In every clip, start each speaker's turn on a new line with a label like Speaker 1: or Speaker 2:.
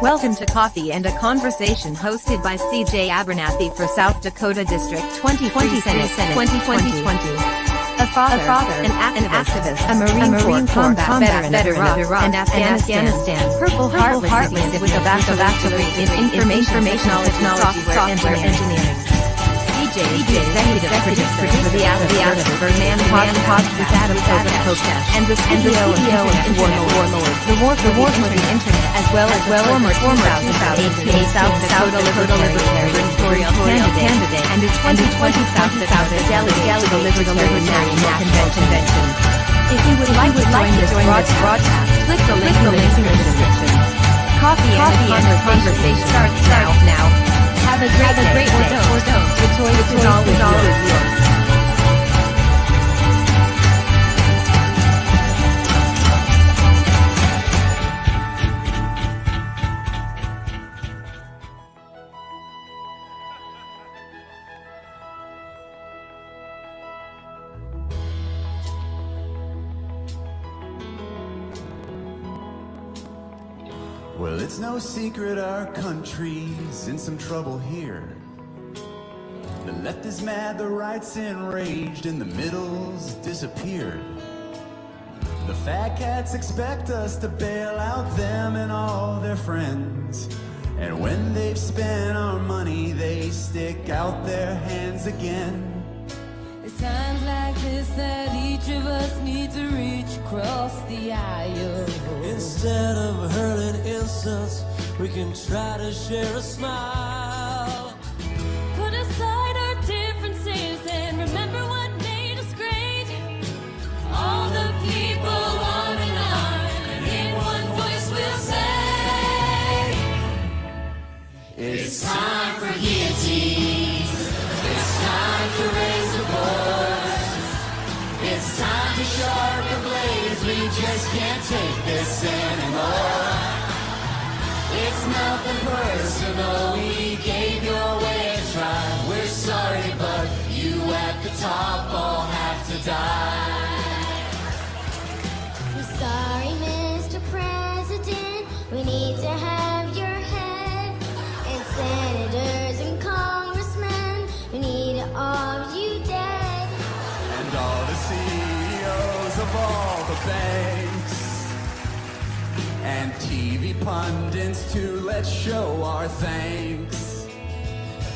Speaker 1: Welcome to Coffee and a Conversation hosted by CJ Abernathy for South Dakota District 2020 Senate 2020. A father, an activist, a Marine Corps combat veteran of Iraq and Afghanistan, Purple Heart recipient with a bachelor's degree in information technology software engineering. CJ executive producer for the Man podcast and the CEO of Internet Warlord, the war for the Internet, as well as former 2008 South Dakota Libertarian candidate and the 2020 South Dakota delegate to the Libertarian National Convention. If you would like to join this broadcast, click the link in the description. Coffee and a conversation starts now. Have a great day, or don't. The choice is always yours.
Speaker 2: Well, it's no secret our country's in some trouble here. The left is mad, the right's enraged, and the middle's disappeared. The fat cats expect us to bail out them and all their friends. And when they've spent our money, they stick out their hands again.
Speaker 3: It's times like this that each of us needs to reach across the aisle.
Speaker 4: Instead of hurling insults, we can try to share a smile.
Speaker 3: Put aside our differences and remember what made us great. All the people on an arm, and in one voice we'll say, it's time for guillotines. It's time to raise the boards. It's time to sharpen blades. We just can't take this anymore. It's nothing personal. We gave your way a try. We're sorry, but you at the top all have to die.
Speaker 5: We're sorry, Mr. President. We need to have your head. And senators and congressmen, we need all of you dead.
Speaker 2: And all the CEOs of all the banks and TV pundits too, let's show our thanks.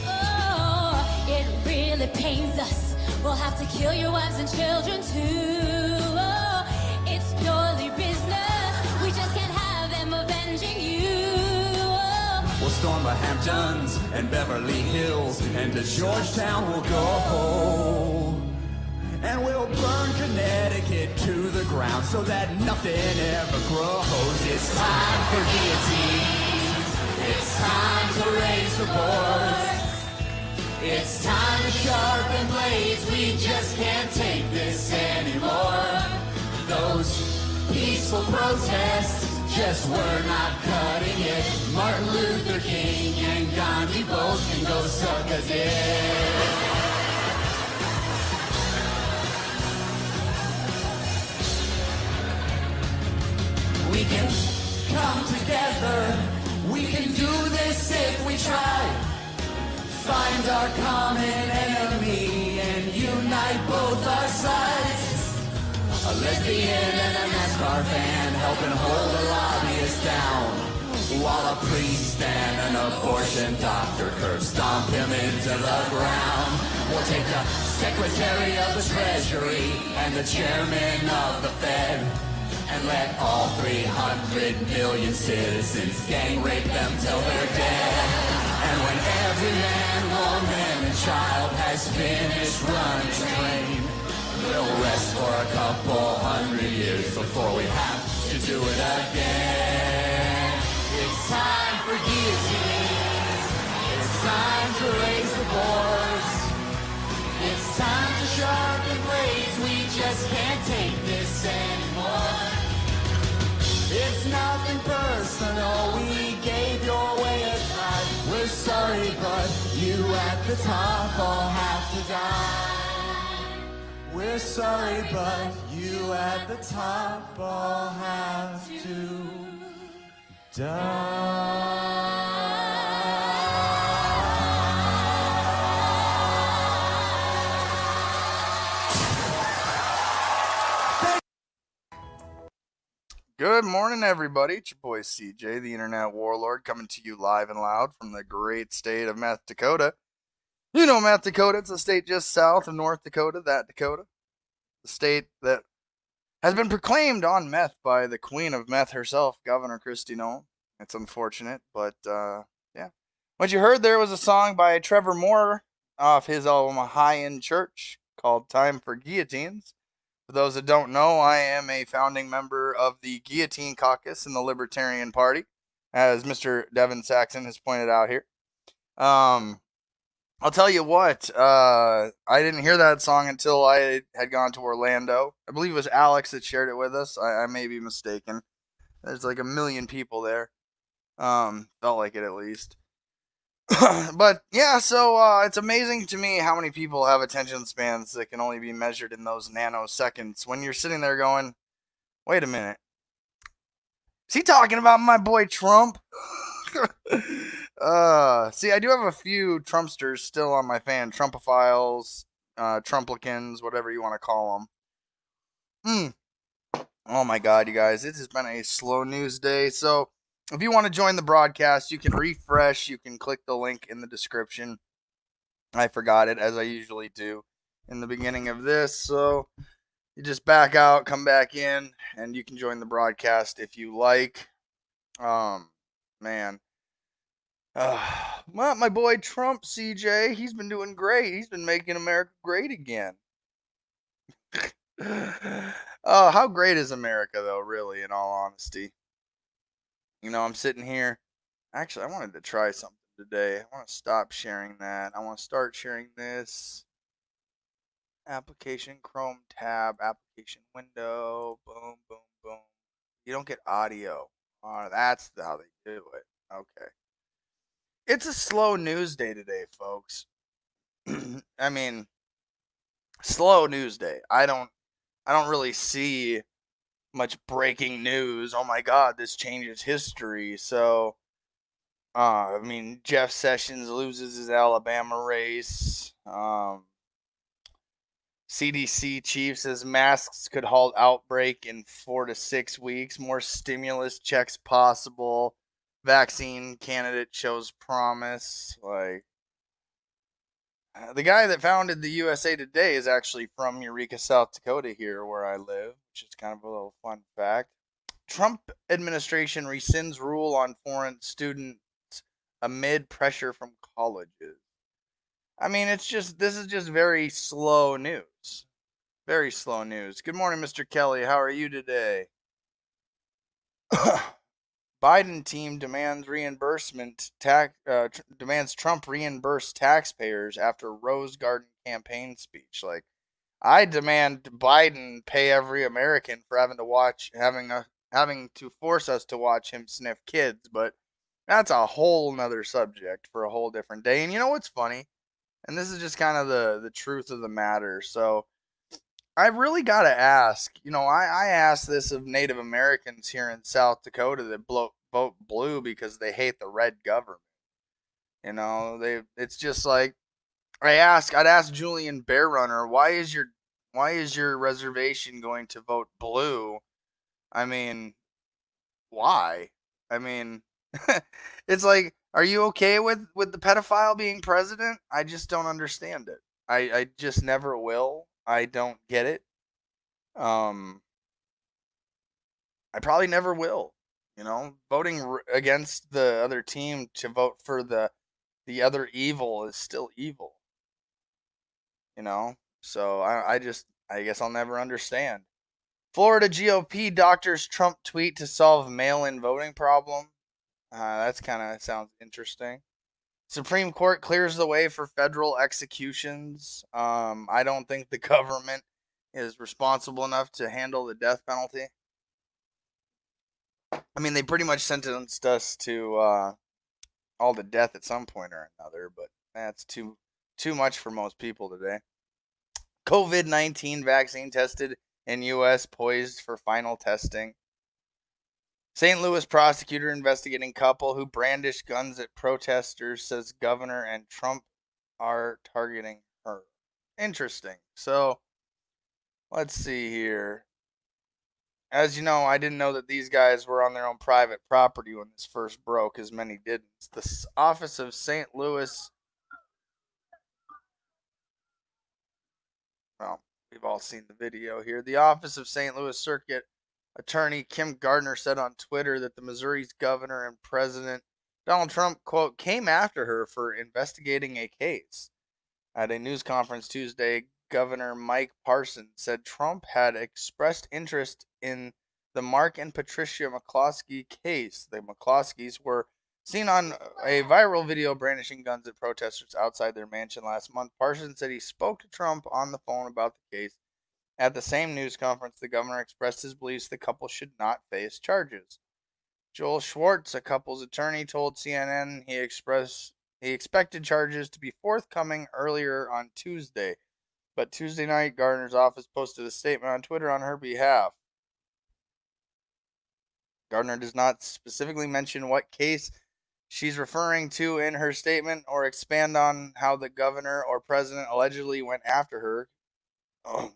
Speaker 3: Oh, it really pains us. We'll have to kill your wives and children too. Oh, it's purely business. We just can't have them avenging you. Oh.
Speaker 2: We'll storm the Hamptons and Beverly Hills, and to Georgetown we'll go. And we'll burn Connecticut to the ground so that nothing ever grows. It's time for guillotines.
Speaker 3: It's time to raise the boards. It's time to sharpen blades. We just can't take this anymore. Those peaceful protests just were not cutting it. Martin Luther King and Gandhi both can go suck a dick. We can come together, we can do this if we try. Find our common enemy and unite both our sides. A lesbian and a NASCAR fan helping hold a lobbyist down, while a priest and an abortion doctor curb stomp him into the ground. We'll take the Secretary of the Treasury and the Chairman of the Fed, and let all 300 million citizens gang rape them till they're dead. And when every man, woman, and child has finished running train, we'll rest for a couple hundred years before we have to do it again. It's time for guillotines. It's time to raise the boards. It's time to sharpen blades. We just can't take this anymore. It's nothing personal, we gave your way a try. We're sorry, but you at the top all have to die. We're sorry, but you at the top all have to
Speaker 6: Good morning, everybody. It's your boy CJ, the Internet Warlord, coming to you live and loud from the great state of North Dakota. You know North Dakota, it's a state just south of North Dakota, that Dakota. The state that has been proclaimed on meth by the queen of meth herself, Governor Kristi Noem. It's unfortunate, but yeah. What you heard there was a song by Trevor Moore off his album High End Church called Time for Guillotines. For those that don't know, I am a founding member of the Guillotine Caucus in the Libertarian Party, as Mr. Devin Saxon has pointed out here. I'll tell you what, I didn't hear that song until I had gone to Orlando. I believe it was Alex that shared it with us. I may be mistaken. There's like 1 million people there. Felt like it at least. But yeah, so it's amazing to me how many people have attention spans that can only be measured in those nanoseconds when you're sitting there going, wait a minute. Is he talking about my boy Trump? See, I do have a few Trumpsters still on my fan. Trumpophiles, Trumplicans, whatever you want to call them. Oh my god, you guys, it has been a slow news day. So if you want to join the broadcast, you can refresh. You can click the link in the description. I forgot it, as I usually do in the beginning of this. So you just back out, come back in, and you can join the broadcast if you like. Man. Well, my boy Trump, CJ, he's been doing great. He's been making America great again. How great is America, though, really, in all honesty? You know, I'm sitting here. Actually, I wanted to try something today. I want to stop sharing that. I want to start sharing this. Application, Chrome tab, application window, boom, boom, boom. You don't get audio. Oh, that's how they do it. Okay. It's a slow news day today, folks. I mean, slow news day. I don't really see much breaking news. Oh my god, this changes history. So I mean, Jeff Sessions loses his Alabama race. CDC chief says masks could halt outbreak in 4 to 6 weeks. More stimulus checks possible. Vaccine candidate shows promise. Like, the guy that founded the USA Today is actually from Eureka, South Dakota, here where I live, which is kind of a little fun fact. Trump administration rescinds rule on foreign students amid pressure from colleges. I mean, this is just very slow news. Very slow news. Good morning, Mr. Kelly. How are you today? Biden team demands demands Trump reimburse taxpayers after Rose Garden campaign speech. Like, I demand Biden pay every American for having to force us to watch him sniff kids, but that's a whole nother subject for a whole different day. And you know what's funny? And this is just kind of the truth of the matter. So I've really got to ask, I asked this of Native Americans here in South Dakota that vote blue because they hate the red government. It's just like, I'd ask Julian Bearrunner, why is your reservation going to vote blue? I mean, why? I mean, it's like, are you okay with the pedophile being president? I just don't understand it. I just never will. I don't get it. I probably never will. Voting against the other team to vote for the other evil is still evil. So I guess I'll never understand. Florida GOP doctors Trump tweet to solve mail-in voting problem. That's kind of sounds interesting. Supreme Court clears the way for federal executions. I don't think the government is responsible enough to handle the death penalty. I mean, they pretty much sentenced us to all to death at some point or another, but that's too much for most people today. COVID-19 vaccine tested in U.S. poised for final testing. St. Louis prosecutor investigating couple who brandished guns at protesters says governor and Trump are targeting her. Interesting. So, let's see here. As you know, I didn't know that these guys were on their own private property when this first broke, as many didn't. The office of St. Louis, well, we've all seen the video here. The office of St. Louis Circuit Attorney Kim Gardner said on Twitter that the Missouri's governor and President Donald Trump, quote, came after her for investigating a case. At a news conference Tuesday, Governor Mike Parson said Trump had expressed interest in the Mark and Patricia McCloskey case. The McCloskeys were seen on a viral video brandishing guns at protesters outside their mansion last month. Parson said he spoke to Trump on the phone about the case. At the same news conference, the governor expressed his beliefs the couple should not face charges. Joel Schwartz, a couple's attorney, told CNN he expected charges to be forthcoming earlier on Tuesday, but Tuesday night, Gardner's office posted a statement on Twitter on her behalf. Gardner does not specifically mention what case she's referring to in her statement or expand on how the governor or president allegedly went after her,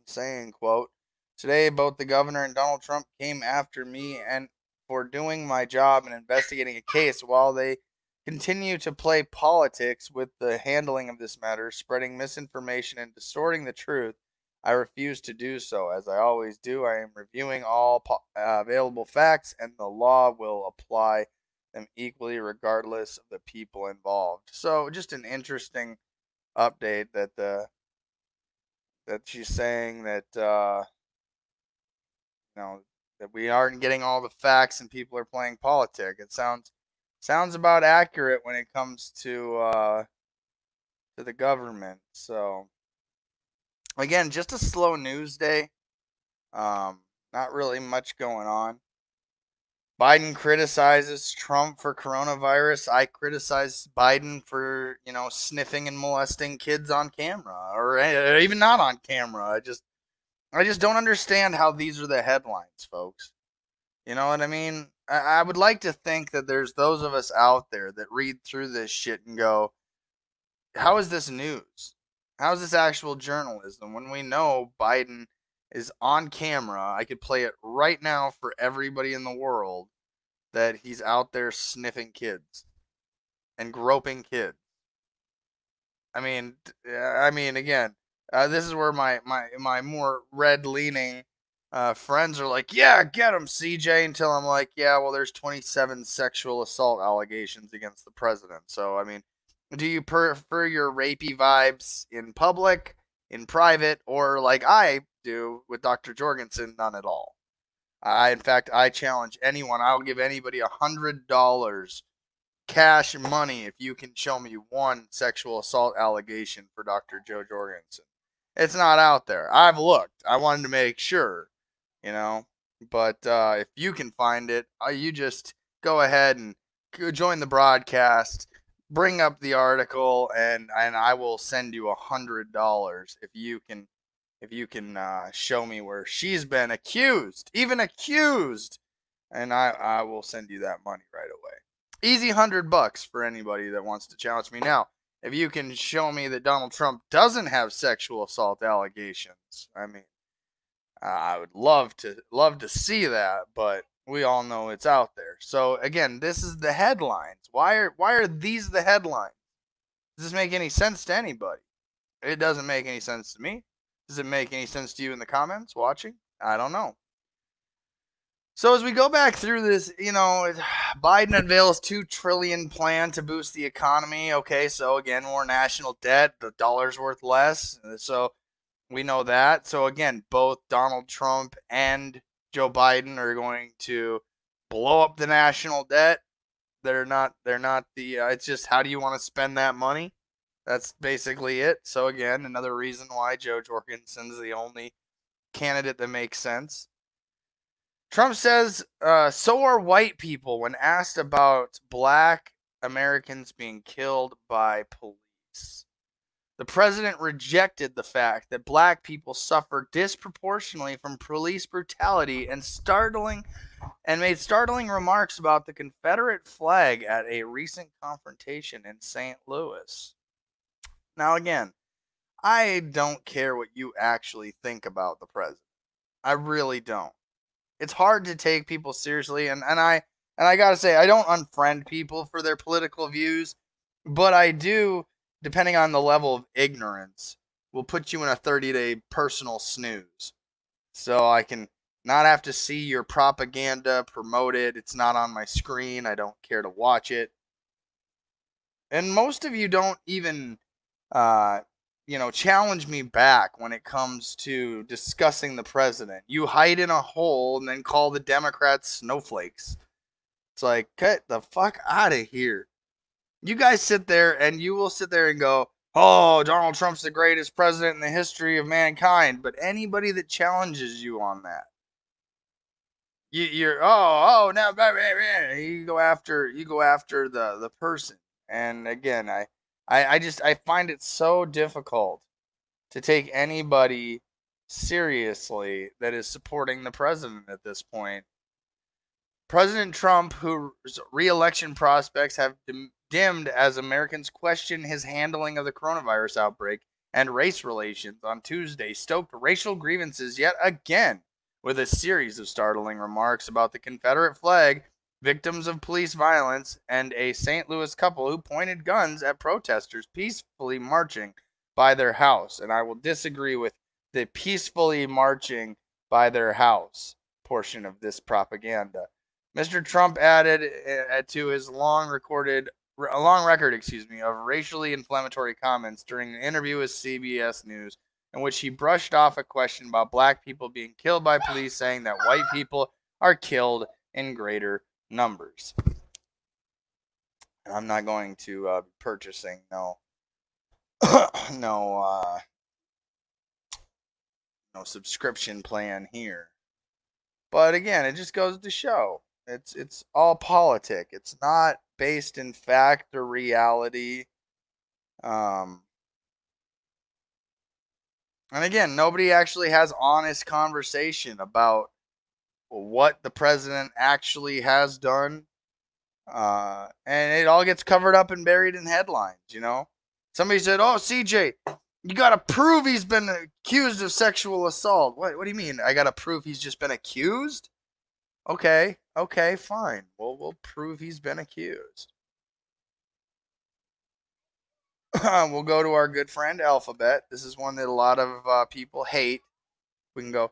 Speaker 6: saying, quote, today both the governor and Donald Trump came after me and for doing my job in investigating a case while they continue to play politics with the handling of this matter, spreading misinformation and distorting the truth. I refuse to do so. As I always do, I am reviewing all available facts, and the law will apply them equally regardless of the people involved. So just an interesting update that she's saying that that we aren't getting all the facts and people are playing politics. It sounds about accurate when it comes to the government. So again, just a slow news day. Not really much going on. Biden criticizes Trump for coronavirus. I criticize Biden for, sniffing and molesting kids on camera, or even not on camera. I just don't understand how these are the headlines, folks. You know what I mean? I would like to think that there's those of us out there that read through this shit and go, how is this news? How is this actual journalism when we know Biden is on camera? I could play it right now for everybody in the world that he's out there sniffing kids and groping kids. I mean, again, this is where my more red-leaning friends are like, yeah, get him, CJ, until I'm like, yeah, well, there's 27 sexual assault allegations against the president. So, I mean, do you prefer your rapey vibes in public, in private, or like I do with Dr. Jorgensen, none at all? In fact, I challenge anyone. I'll give anybody $100 cash money if you can show me one sexual assault allegation for Dr. Joe Jorgensen. It's not out there. I've looked. I wanted to make sure, But if you can find it, you just go ahead and join the broadcast, bring up the article, and I will send you $100 if you can show me where she's been accused, even accused, and I will send you that money right away. Easy $100 for anybody that wants to challenge me. Now, if you can show me that Donald Trump doesn't have sexual assault allegations, I mean, I would love to see that, but we all know it's out there. So again, this is the headlines. Why are these the headlines? Does this make any sense to anybody? It doesn't make any sense to me. Does it make any sense to you in the comments watching? I don't know. So as we go back through this, Biden unveils $2 trillion plan to boost the economy. Okay, so again, more national debt, the dollar's worth less. So we know that. So again, both Donald Trump and Joe Biden are going to blow up the national debt. They're not the, it's just how do you want to spend that money? That's basically it. So again, another reason why Joe Jorgensen's the only candidate that makes sense. Trump says, so are white people when asked about black Americans being killed by police. The president rejected the fact that black people suffer disproportionately from police brutality and made startling remarks about the Confederate flag at a recent confrontation in St. Louis. Now again, I don't care what you actually think about the president. I really don't. It's hard to take people seriously, and I gotta say, I don't unfriend people for their political views, but I do, depending on the level of ignorance, will put you in a 30-day personal snooze. So I can not have to see your propaganda promoted. It's not on my screen. I don't care to watch it. And most of you don't even, challenge me back when it comes to discussing the president. You hide in a hole and then call the Democrats snowflakes. It's like, get the fuck out of here. You guys sit there and you will sit there and go, oh, Donald Trump's the greatest president in the history of mankind. But anybody that challenges you on that, you're no, you go after the person. And again, I find it so difficult to take anybody seriously that is supporting the president at this point. President Trump, whose re-election prospects have dimmed as Americans question his handling of the coronavirus outbreak and race relations, on Tuesday stoked racial grievances yet again with a series of startling remarks about the Confederate flag, victims of police violence, and a St. Louis couple who pointed guns at protesters peacefully marching by their house. And I will disagree with the peacefully marching by their house portion of this propaganda. Mr. Trump added to his long record, of racially inflammatory comments during an interview with CBS News, in which he brushed off a question about black people being killed by police, saying that white people are killed in greater numbers. And I'm not going to be purchasing no subscription plan here. But again, it just goes to show it's all politic. It's not based in fact or reality. And again, nobody actually has honest conversation about what the president actually has done. And it all gets covered up and buried in headlines, Somebody said, oh, CJ, you got to prove he's been accused of sexual assault. What do you mean? I got to prove he's just been accused? Okay, fine. We'll prove he's been accused. We'll go to our good friend Alphabet. This is one that a lot of people hate. We can go,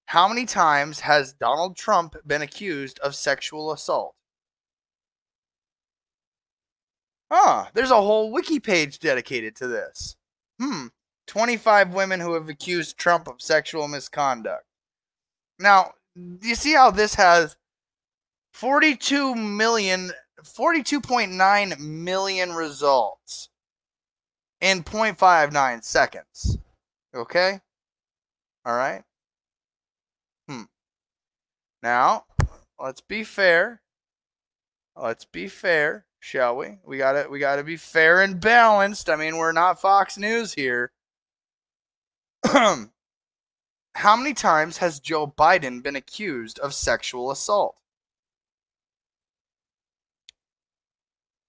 Speaker 6: how many times has Donald Trump been accused of sexual assault? There's a whole wiki page dedicated to this. 25 women who have accused Trump of sexual misconduct. Now, do you see how this has 42.9 million results in 0.59 seconds? Okay? All right? Now, let's be fair. Shall we? We gotta be fair and balanced. I mean, we're not Fox News here. How many times has Joe Biden been accused of sexual assault?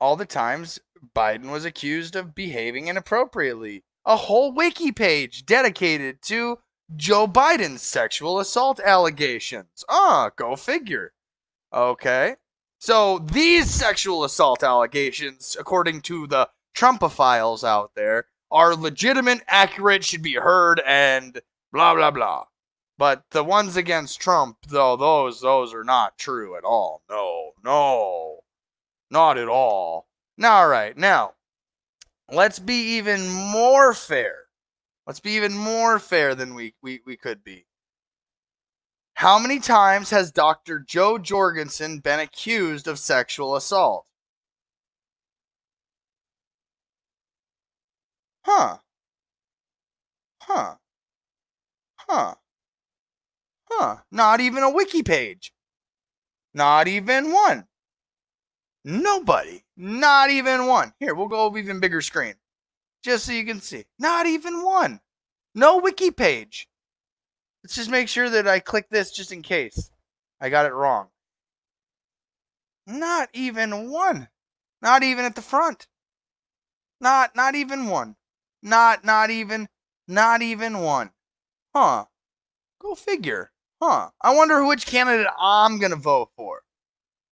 Speaker 6: All the times Biden was accused of behaving inappropriately. A whole wiki page dedicated to Joe Biden's sexual assault allegations. Go figure. Okay. So these sexual assault allegations, according to the Trumpophiles out there, are legitimate, accurate, should be heard, and blah, blah, blah. But the ones against Trump, though, those are not true at all. No, not at all. All right, now, let's be even more fair. Let's be even more fair than we could be. How many times has Dr. Joe Jorgensen been accused of sexual assault? Not even a wiki page. Not even one. Nobody. Not even one. Here, we'll go even bigger screen. Just so you can see. Not even one. No wiki page. Let's just make sure that I click this just in case I got it wrong. Not even one. Not even at the front. Not even one. Not even one. Huh. Go figure. Huh. I wonder which candidate I'm gonna vote for.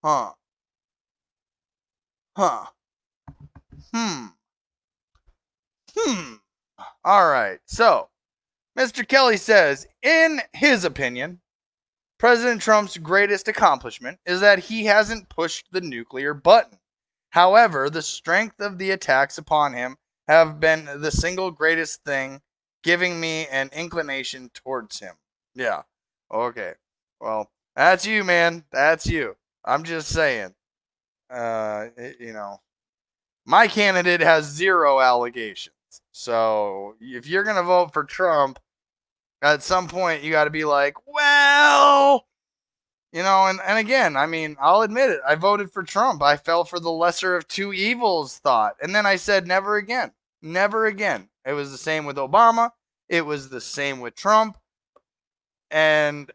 Speaker 6: Huh. Huh. Alright, so Mr. Kelly says, in his opinion, President Trump's greatest accomplishment is that he hasn't pushed the nuclear button. However, the strength of the attacks upon him have been the single greatest thing giving me an inclination towards him. Yeah. Okay. Well, that's you, man. That's you. I'm just saying. My candidate has 0 allegations. So if you're going to vote for Trump, at some point you got to be like, well, and again, I mean, I'll admit it. I voted for Trump. I fell for the lesser of two evils thought. And then I said, never again. Never again. It was the same with Obama. It was the same with Trump. And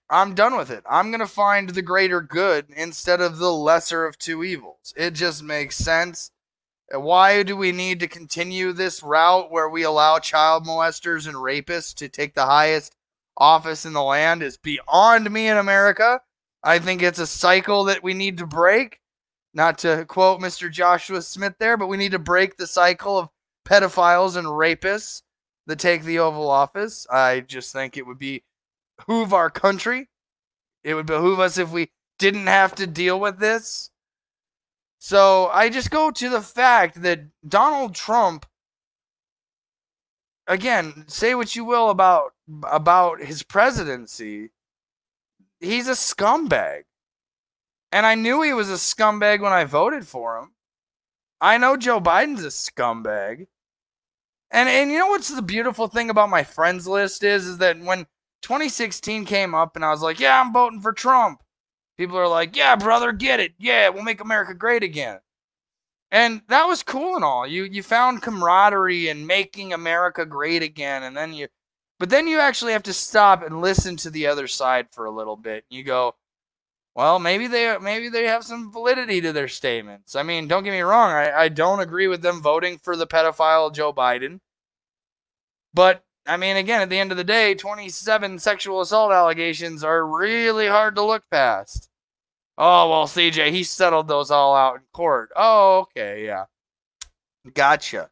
Speaker 6: I'm done with it. I'm going to find the greater good instead of the lesser of two evils. It just makes sense. Why do we need to continue this route where we allow child molesters and rapists to take the highest office in the land? Is beyond me in America. I think it's a cycle that we need to break. Not to quote Mr. Joshua Smith there, but we need to break the cycle of pedophiles and rapists that take the Oval Office. I just think it would behoove our country. It would behoove us if we didn't have to deal with this. So I just go to the fact that Donald Trump, again, say what you will about his presidency, he's a scumbag. And I knew he was a scumbag when I voted for him. I know Joe Biden's a scumbag. And you know what's the beautiful thing about my friends list is that when 2016 came up and I was like, yeah, I'm voting for Trump. People are like, yeah, brother, get it. Yeah, we'll make America great again. And that was cool and all. You found camaraderie in making America great again. But then you actually have to stop and listen to the other side for a little bit. You go, well, maybe they have some validity to their statements. I mean, don't get me wrong. I don't agree with them voting for the pedophile Joe Biden. But, I mean, again, at the end of the day, 27 sexual assault allegations are really hard to look past. Oh, well, CJ, he settled those all out in court. Oh, okay, yeah. Gotcha.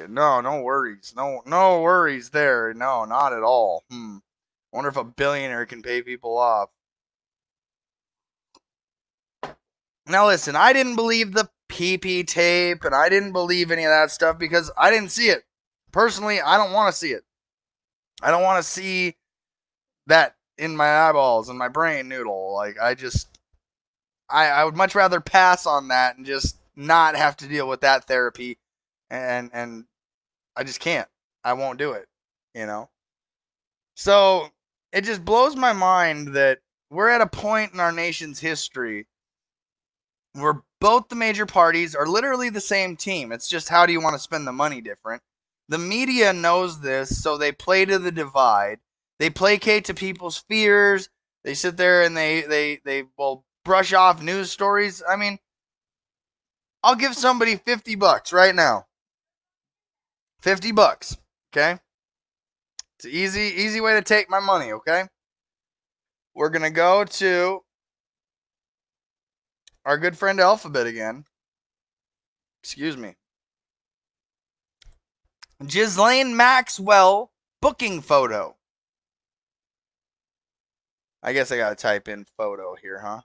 Speaker 6: No worries. No worries there. No, not at all. Wonder if a billionaire can pay people off. Now, listen, I didn't believe the PP tape, and I didn't believe any of that stuff because I didn't see it. Personally, I don't want to see it. I don't want to see that in my eyeballs and my brain noodle. Like, I would much rather pass on that and just not have to deal with that therapy. And I just can't. I won't do it, So it just blows my mind that we're at a point in our nation's history where both the major parties are literally the same team. It's just how do you want to spend the money different. The media knows this, so they play to the divide. They placate to people's fears. They sit there and they will brush off news stories. I mean, I'll give somebody $50 right now. $50, okay? It's an easy way to take my money, okay? We're going to go to our good friend Alphabet again. Excuse me. Ghislaine Maxwell booking photo. I guess I gotta type in photo here, huh?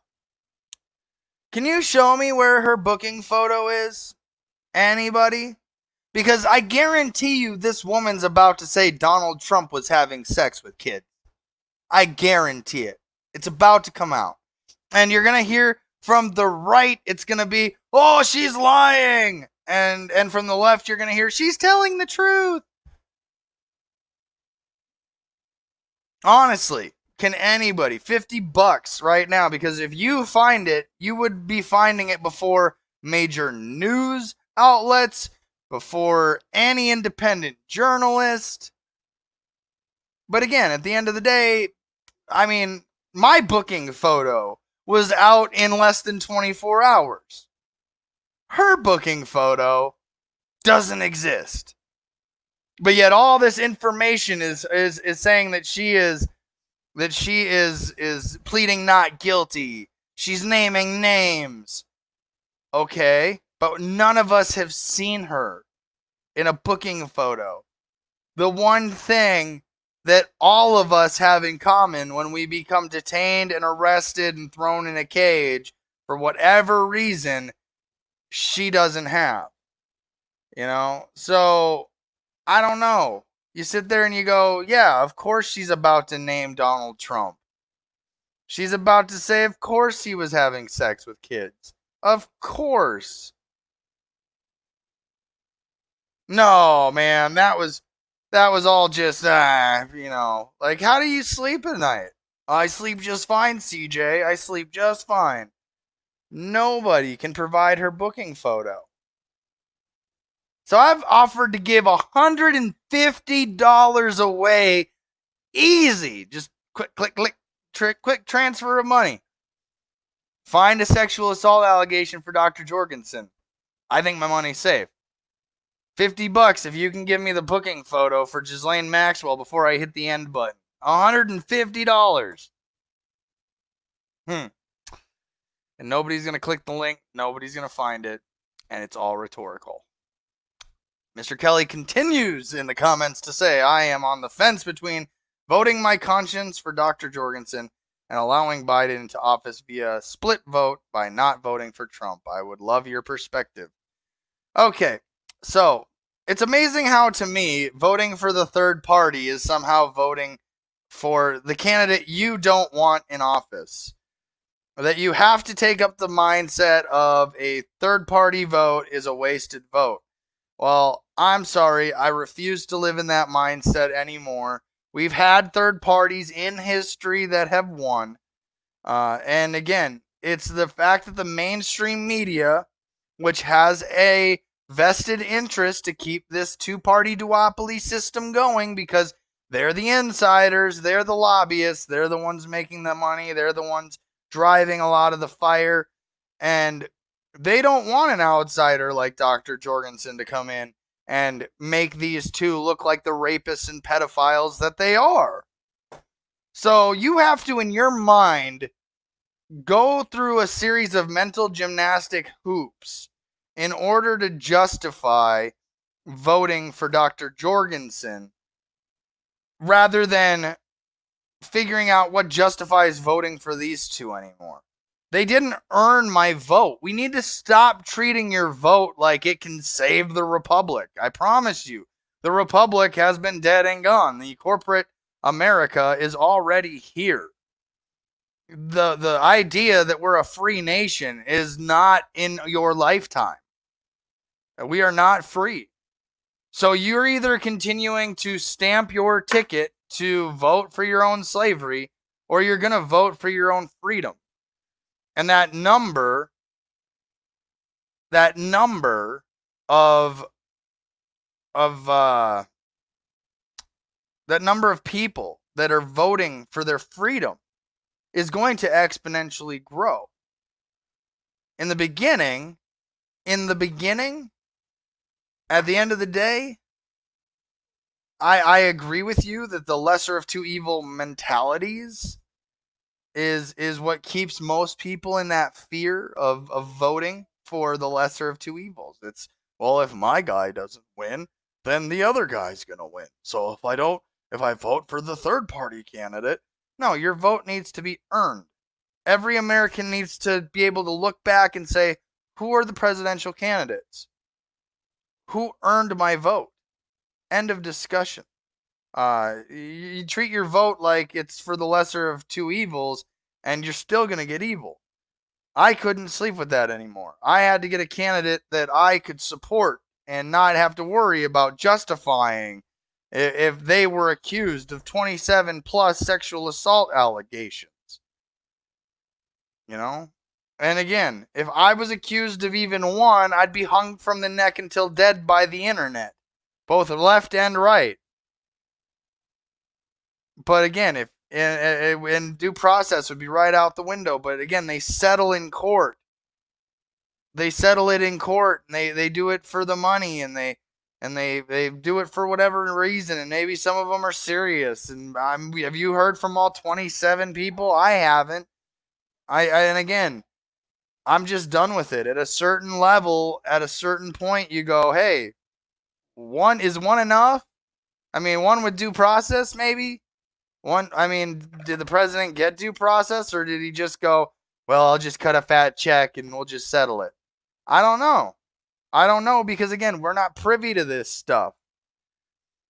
Speaker 6: Can you show me where her booking photo is? Anybody? Because I guarantee you this woman's about to say Donald Trump was having sex with kids. I guarantee it. It's about to come out. And you're gonna hear from the right, it's gonna be, oh, she's lying. And from the left, you're going to hear, she's telling the truth. Honestly, can anybody, $50 right now, because if you find it, you would be finding it before major news outlets, before any independent journalist. But again, at the end of the day, I mean, my booking photo was out in less than 24 hours. Her booking photo doesn't exist. But yet all this information is saying that she is pleading not guilty. She's naming names. Okay, but none of us have seen her in a booking photo. The one thing that all of us have in common when we become detained and arrested and thrown in a cage for whatever reason, she doesn't have. You know? So, I don't know. You sit there and you go, yeah, of course she's about to name Donald Trump. She's about to say, of course he was having sex with kids. Of course. No, man, that was all just, you know, like, how do you sleep at night? I sleep just fine, CJ. I sleep just fine. Nobody can provide her booking photo. So I've offered to give $150 away, easy. Just quick transfer of money. Find a sexual assault allegation for Dr. Jorgensen. I think my money's safe. $50 if you can give me the booking photo for Ghislaine Maxwell before I hit the end button. $150. And nobody's going to click the link. Nobody's going to find it. And it's all rhetorical. Mr. Kelly continues in the comments to say, I am on the fence between voting my conscience for Dr. Jorgensen and allowing Biden into office via split vote by not voting for Trump. I would love your perspective. Okay, so it's amazing how, to me, voting for the third party is somehow voting for the candidate you don't want in office. That you have to take up the mindset of a third party vote is a wasted vote. Well, I'm sorry, I refuse to live in that mindset anymore. We've had third parties in history that have won. And again, it's the fact that the mainstream media, which has a vested interest to keep this two-party duopoly system going because they're the insiders, they're the lobbyists, they're the ones making the money, they're the ones driving a lot of the fire, and they don't want an outsider like Dr. Jorgensen to come in and make these two look like the rapists and pedophiles that they are. So you have to, in your mind, go through a series of mental gymnastic hoops in order to justify voting for Dr. Jorgensen rather than figuring out what justifies voting for these two anymore. They didn't earn my vote. We need to stop treating your vote like it can save the Republic. I promise you, the Republic has been dead and gone. The corporate America is already here. The idea that we're a free nation is not in your lifetime. We are not free. So you're either continuing to stamp your ticket to vote for your own slavery, or you're going to vote for your own freedom. And that number of people that are voting for their freedom is going to exponentially grow. In the beginning, at the end of the day, I agree with you that the lesser of two evil mentalities is what keeps most people in that fear of voting for the lesser of two evils. It's, well, if my guy doesn't win, then the other guy's going to win. So if I vote for the third party candidate, no, your vote needs to be earned. Every American needs to be able to look back and say, who are the presidential candidates? Who earned my vote? End of discussion. You treat your vote like it's for the lesser of two evils, and you're still going to get evil. I couldn't sleep with that anymore. I had to get a candidate that I could support and not have to worry about justifying if they were accused of 27 plus sexual assault allegations. You know? And again, if I was accused of even one, I'd be hung from the neck until dead by the internet, both left and right. But again, if in due process would be right out the window. But again, they settle in court. They settle it in court, and they do it for the money, and they do it for whatever reason, and maybe some of them are serious. And have you heard from all 27 people? I haven't. And again, I'm just done with it. At a certain level, at a certain point, you go, hey, one enough? I mean, one with due process, maybe? Did the president get due process, or did he just go, well, I'll just cut a fat check and we'll just settle it? I don't know. Because again, we're not privy to this stuff.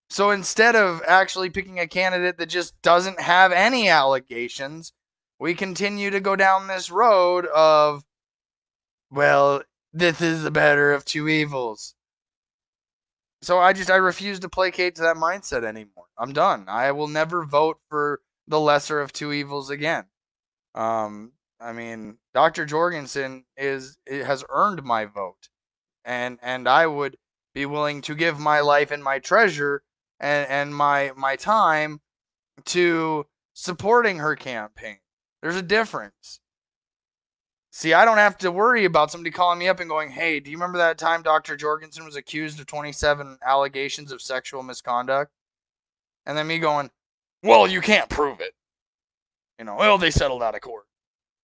Speaker 6: So instead of actually picking a candidate that just doesn't have any allegations, we continue to go down this road of, well, this is the better of two evils. So I refuse to placate to that mindset anymore. I'm done. I will never vote for the lesser of two evils again. Dr. Jorgensen has earned my vote, and I would be willing to give my life and my treasure and my time to supporting her campaign. There's a difference. See, I don't have to worry about somebody calling me up and going, hey, do you remember that time Dr. Jorgensen was accused of 27 allegations of sexual misconduct? And then me going, well, you can't prove it. Well, they settled out of court.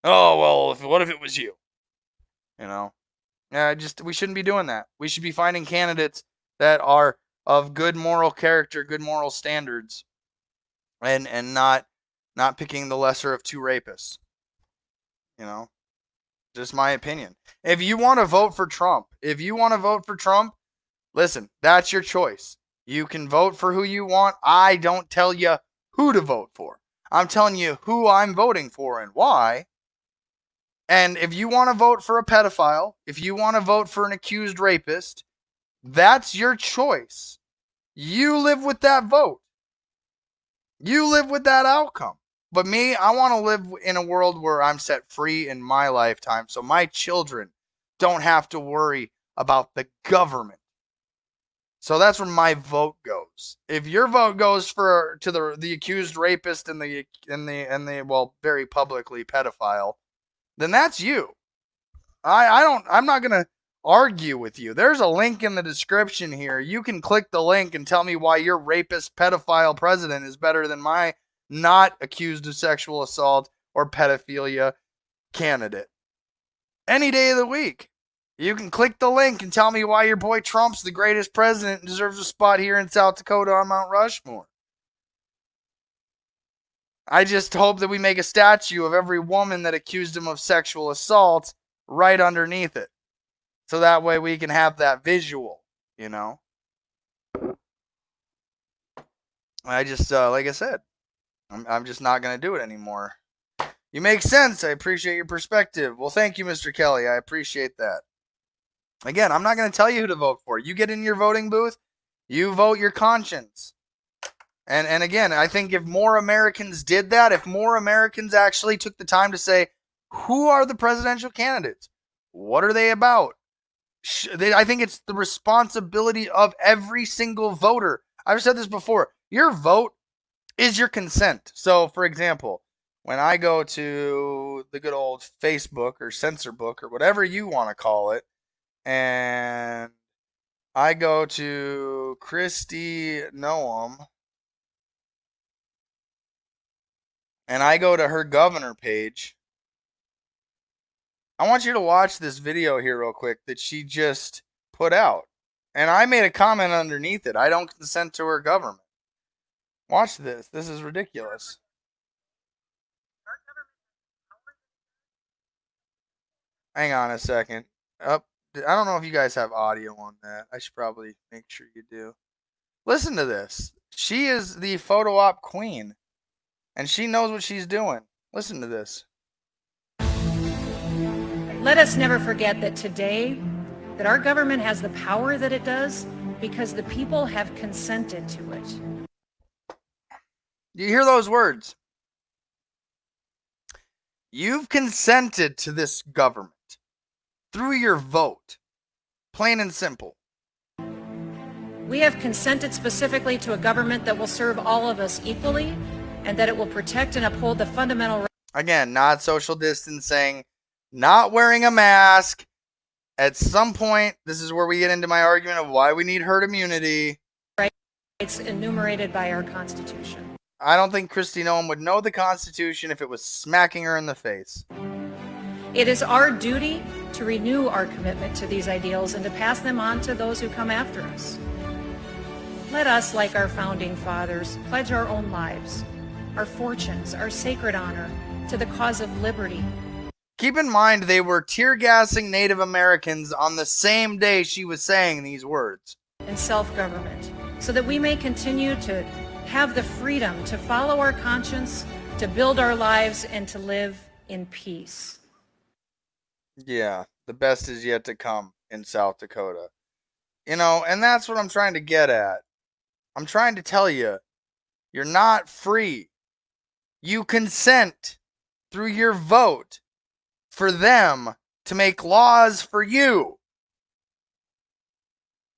Speaker 6: Oh, well, what if it was you? We shouldn't be doing that. We should be finding candidates that are of good moral character, good moral standards, and not picking the lesser of two rapists. Just my opinion. If you want to vote for Trump, listen, that's your choice. You can vote for who you want. I don't tell you who to vote for. I'm telling you who I'm voting for and why. And if you want to vote for a pedophile, if you want to vote for an accused rapist, that's your choice. You live with that vote. You live with that outcome. But me, I want to live in a world where I'm set free in my lifetime, so my children don't have to worry about the government. So that's where my vote goes. If your vote goes to the accused rapist and the very publicly pedophile, then that's you. I'm not gonna argue with you. There's a link in the description here. You can click the link and tell me why your rapist pedophile president is better than my not accused of sexual assault or pedophilia candidate. Any day of the week. You can click the link and tell me why your boy Trump's the greatest president and deserves a spot here in South Dakota on Mount Rushmore. I just hope that we make a statue of every woman that accused him of sexual assault right underneath it. So that way we can have that visual, I just, like I said, I'm just not going to do it anymore. You make sense. I appreciate your perspective. Well, thank you, Mr. Kelly. I appreciate that. Again, I'm not going to tell you who to vote for. You get in your voting booth, you vote your conscience. And again, I think if more Americans did that, if more Americans actually took the time to say, who are the presidential candidates? What are they about? I think it's the responsibility of every single voter. I've said this before. Your vote is your consent. So, for example, when I go to the good old Facebook or censor book or whatever you want to call it, and I go to Kristi Noem, and I go to her governor page, I want you to watch this video here real quick that she just put out. And I made a comment underneath it. I don't consent to her government. Watch this. This is ridiculous. Hang on a second. I don't know if you guys have audio on that. I should probably make sure you do. Listen to this. She is the photo op queen. And she knows what she's doing. Listen to this.
Speaker 7: Let us never forget that today, that our government has the power that it does because the people have consented to it.
Speaker 6: Do you hear those words? You've consented to this government through your vote. Plain and simple.
Speaker 7: We have consented specifically to a government that will serve all of us equally and that it will protect and uphold the fundamental rights. Again, not social distancing, not wearing a mask. At some point, this is where we get into my argument of why we need herd immunity. Rights enumerated by our Constitution.
Speaker 6: I don't think Kristi Noem would know the Constitution if it was smacking her in the face.
Speaker 7: It is our duty to renew our commitment to these ideals and to pass them on to those who come after us. Let us, like our founding fathers, pledge our own lives, our fortunes, our sacred honor to the cause of liberty.
Speaker 6: Keep in mind, they were tear gassing Native Americans on the same day she was saying these words.
Speaker 7: And self-government, so that we may continue to have the freedom to follow our conscience, to build our lives, and to live in peace.
Speaker 6: Yeah, the best is yet to come in South Dakota. You know, and that's what I'm trying to get at. I'm trying to tell you, you're not free. You consent through your vote for them to make laws for you.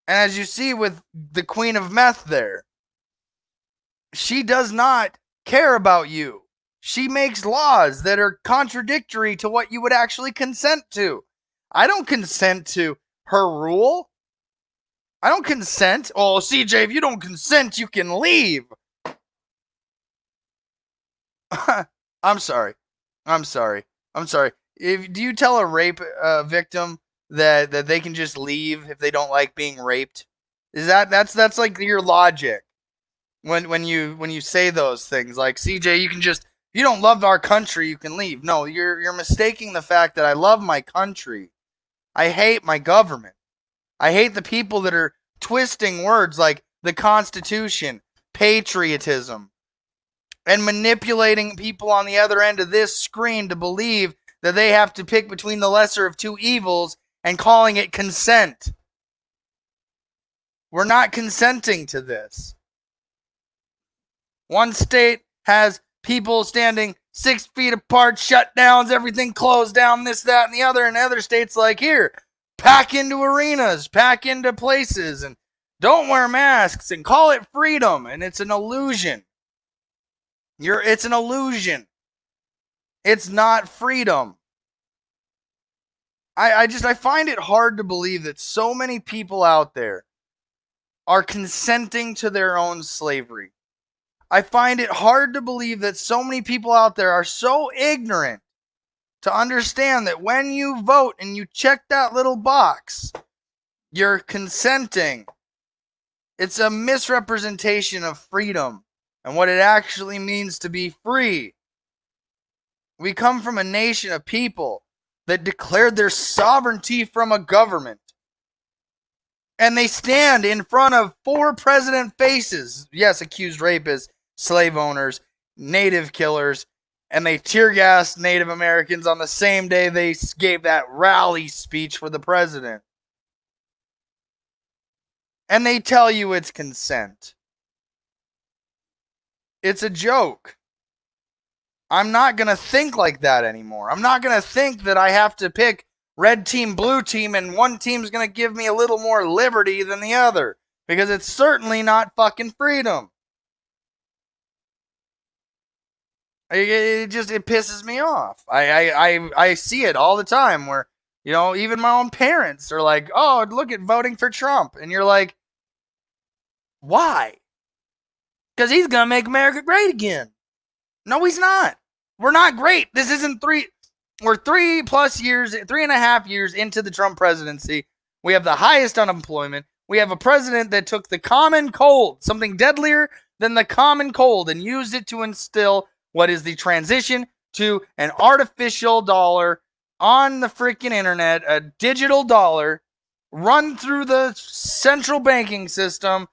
Speaker 6: And as you see with the Queen of Meth there, she does not care about you. She makes laws that are contradictory to what you would actually consent to. I don't consent to her rule. I don't consent. Oh, CJ, if you don't consent, you can leave. I'm sorry. Do you tell a rape victim that they can just leave if they don't like being raped? That's like your logic when you say those things like, CJ, you can just, if you don't love our country, you can leave. No, you're mistaking the fact that I love my country. I hate my government. I hate the people that are twisting words like the Constitution, patriotism, and manipulating people on the other end of this screen to believe that they have to pick between the lesser of two evils and calling it consent. We're not consenting to this. One state has people standing 6 feet apart, shutdowns, everything closed down, this, that, and the other. And other states like, here, pack into arenas, pack into places, and don't wear masks and call it freedom. And it's an illusion. It's an illusion. It's not freedom. I find it hard to believe that so many people out there are consenting to their own slavery. I find it hard to believe that so many people out there are so ignorant to understand that when you vote and you check that little box, you're consenting. It's a misrepresentation of freedom and what it actually means to be free. We come from a nation of people that declared their sovereignty from a government. And they stand in front of 4 president faces, yes, accused rapists, slave owners, native killers, and they tear gassed Native Americans on the same day they gave that rally speech for the president. And they tell you it's consent. It's a joke. I'm not going to think like that anymore. I'm not going to think that I have to pick red team, blue team, and one team's going to give me a little more liberty than the other. Because it's certainly not fucking freedom. It pisses me off. I see it all the time where, you know, even my own parents are like, oh, look at voting for Trump. And you're like, why? Because he's going to make America great again. No, he's not. We're not great. This isn't we're 3.5 years into the Trump presidency. We have the highest unemployment. We have a president that took the common cold, something deadlier than the common cold, and used it to instill what is the transition to an artificial dollar on the freaking internet, a digital dollar run through the central banking system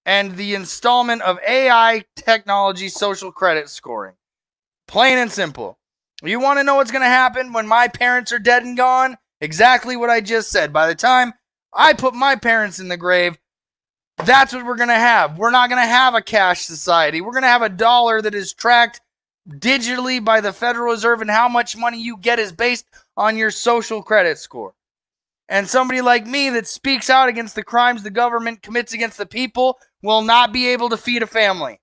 Speaker 6: and the installment of AI technology social credit scoring. Plain and simple. You want to know what's going to happen when my parents are dead and gone? Exactly what I just said. By the time I put my parents in the grave, that's what we're going to have. We're not going to have a cash society. We're going to have a dollar that is tracked digitally by the Federal Reserve, and how much money you get is based on your social credit score. And somebody like me that speaks out against the crimes the government commits against the people will not be able to feed a family.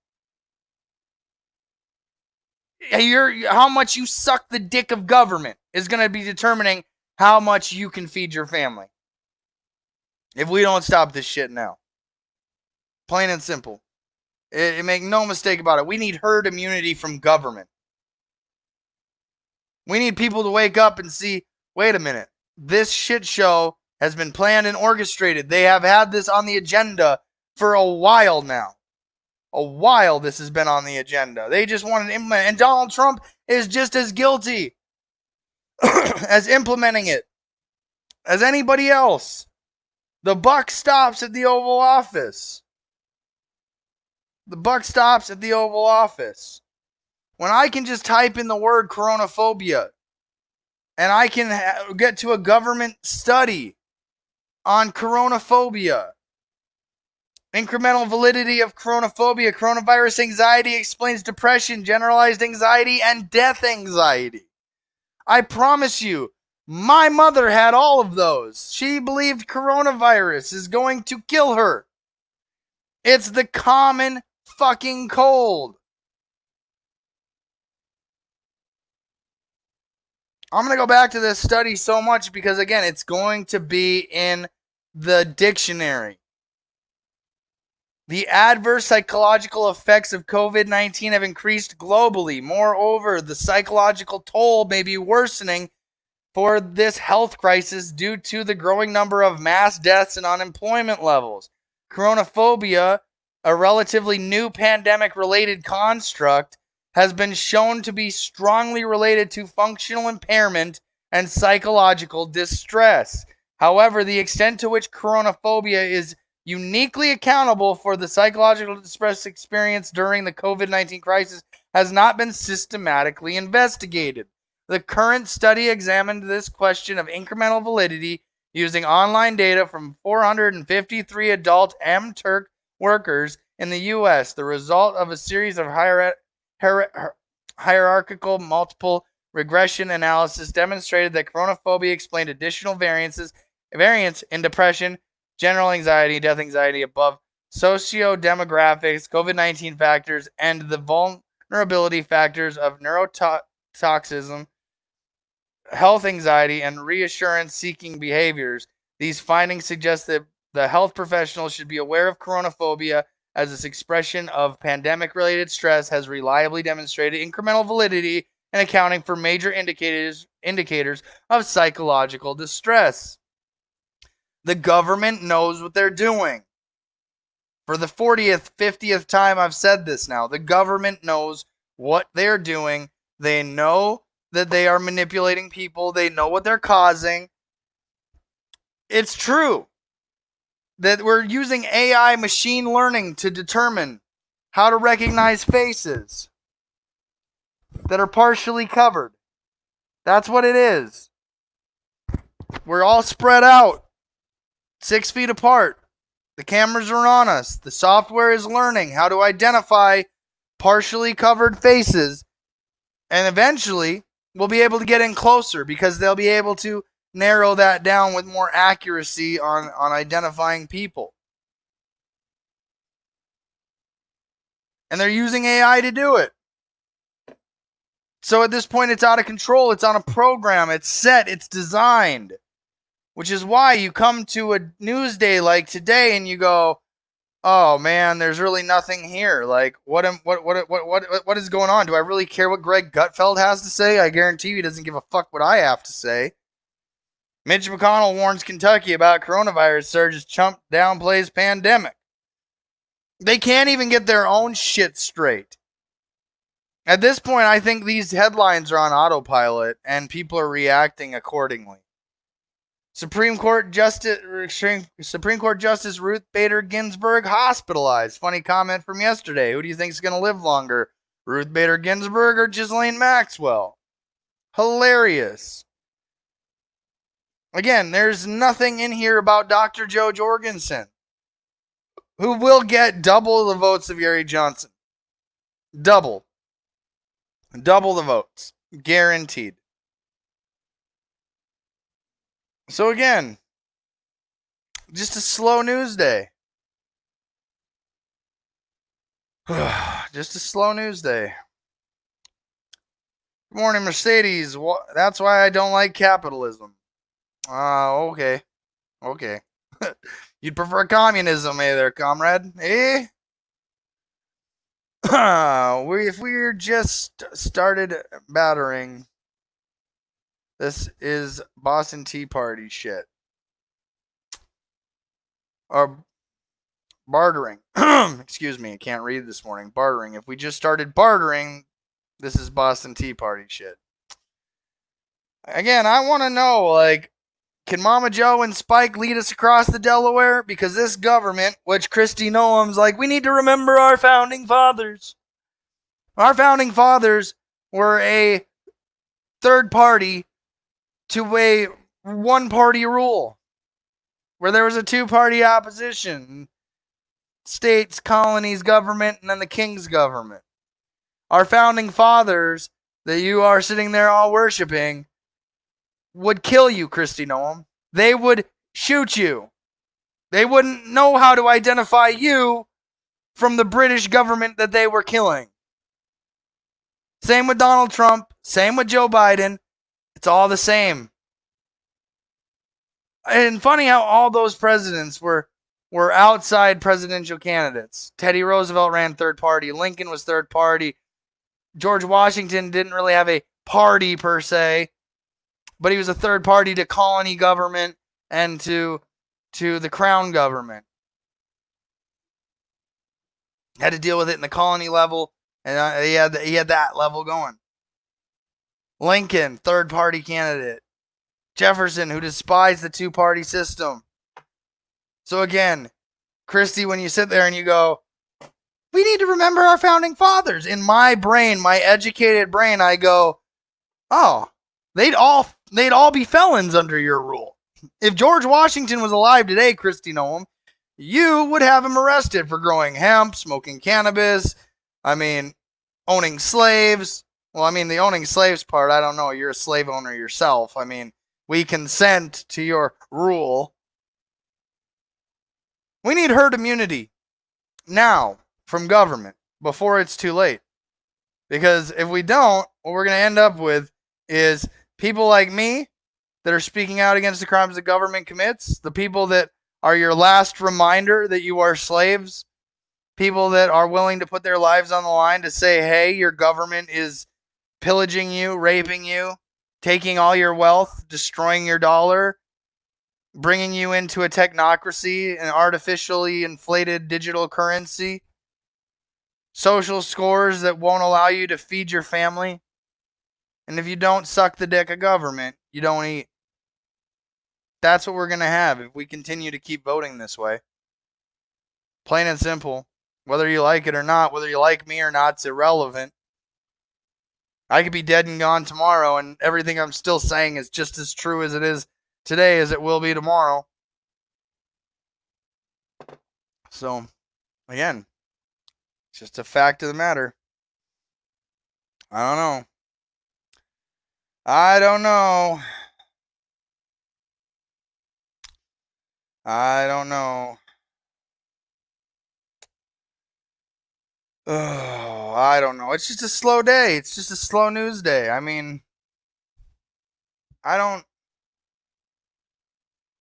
Speaker 6: How much you suck the dick of government is going to be determining how much you can feed your family. If we don't stop this shit now. Plain and simple. Make no mistake about it. We need herd immunity from government. We need people to wake up and see, wait a minute, this shit show has been planned and orchestrated. They have had this on the agenda for a while now. A while this has been on the agenda. They just want to implement it. And Donald Trump is just as guilty as implementing it as anybody else. The buck stops at the Oval Office. The buck stops at the Oval Office. When I can just type in the word coronaphobia and I can get to a government study on coronaphobia, incremental validity of coronaphobia, coronavirus anxiety explains depression, generalized anxiety, and death anxiety. I promise you, my mother had all of those. She believed coronavirus is going to kill her. It's the common fucking cold. I'm going to go back to this study so much because, again, it's going to be in the dictionary. The adverse psychological effects of COVID-19 have increased globally. Moreover, the psychological toll may be worsening for this health crisis due to the growing number of mass deaths and unemployment levels. Coronaphobia, a relatively new pandemic-related construct, has been shown to be strongly related to functional impairment and psychological distress. However, the extent to which coronaphobia is uniquely accountable for the psychological distress experienced during the COVID-19 crisis has not been systematically investigated. The current study examined this question of incremental validity using online data from 453 adult MTurk workers in the U.S. The result of a series of hierarchical multiple regression analysis demonstrated that coronaphobia explained additional variance in depression, general anxiety, death anxiety above socio-demographics, COVID-19 factors, and the vulnerability factors of neurotoxism, health anxiety, and reassurance-seeking behaviors. These findings suggest that the health professionals should be aware of coronaphobia as this expression of pandemic-related stress has reliably demonstrated incremental validity in accounting for major indicators of psychological distress. The government knows what they're doing. For the 40th, 50th time I've said this now. The government knows what they're doing. They know that they are manipulating people. They know what they're causing. It's true that we're using AI machine learning to determine how to recognize faces that are partially covered. That's what it is. We're all spread out, 6 feet apart. The cameras are on us. The software is learning how to identify partially covered faces. And eventually, we'll be able to get in closer because they'll be able to narrow that down with more accuracy on identifying people. And they're using AI to do it. So at this point, it's out of control. It's on a program. It's set. It's designed. Which is why you come to a news day like today and you go, "Oh man, there's really nothing here. Like, what is going on? Do I really care what Greg Gutfeld has to say? I guarantee you he doesn't give a fuck what I have to say." Mitch McConnell warns Kentucky about coronavirus surge as Trump downplays pandemic. They can't even get their own shit straight. At this point, I think these headlines are on autopilot and people are reacting accordingly. Supreme Court Justice Ruth Bader Ginsburg hospitalized. Funny comment from yesterday. Who do you think is going to live longer? Ruth Bader Ginsburg or Ghislaine Maxwell? Hilarious. Again, there's nothing in here about Dr. Joe Jorgensen, who will get double the votes of Gary Johnson. Double. Double the votes. Guaranteed. So again, just a slow news day. Just a slow news day. Good morning, Mercedes. That's why I don't like capitalism. Okay. Okay. You'd prefer communism, there, comrade? Eh? If we're just started battering, this is Boston Tea Party shit. Or bartering. Excuse me, I can't read this morning. Bartering. If we just started bartering, this is Boston Tea Party shit. Again, I want to know, like, can Mama Joe and Spike lead us across the Delaware? Because this government, which Kristi Noem's like, we need to remember our founding fathers. Our founding fathers were a third party to a one-party rule, where there was a two-party opposition. States, colonies, government, and then the king's government. Our founding fathers that you are sitting there all worshiping would kill you, Kristi Noem. They would shoot you. They wouldn't know how to identify you from the British government that they were killing. Same with Donald Trump. Same with Joe Biden. It's all the same. And funny how all those presidents were outside presidential candidates. Teddy Roosevelt ran third party. Lincoln was third party. George Washington didn't really have a party per se, but he was a third party to colony government and to the crown government. Had to deal with it in the colony level, and he had that level going. Lincoln, third party candidate. Jefferson, who despised the two-party system. So again, Kristi, when you sit there and you go, we need to remember our founding fathers. In my brain, my educated brain, I go, oh, they'd all be felons under your rule. If George Washington was alive today, Kristi Noem, you would have him arrested for growing hemp, smoking cannabis, owning slaves. Well, the owning slaves part, I don't know. You're a slave owner yourself. We consent to your rule. We need herd immunity now from government before it's too late. Because if we don't, what we're going to end up with is people like me that are speaking out against the crimes the government commits, the people that are your last reminder that you are slaves, people that are willing to put their lives on the line to say, hey, your government is pillaging you, raping you, taking all your wealth, destroying your dollar, bringing you into a technocracy, an artificially inflated digital currency, social scores that won't allow you to feed your family. And if you don't suck the dick of government, you don't eat. That's what we're going to have if we continue to keep voting this way. Plain and simple. Whether you like it or not, whether you like me or not, it's irrelevant. I could be dead and gone tomorrow, and everything I'm still saying is just as true as it is today as it will be tomorrow. So, again, it's just a fact of the matter. I don't know. I don't know. Oh, I don't know. It's just a slow day. It's just a slow news day. I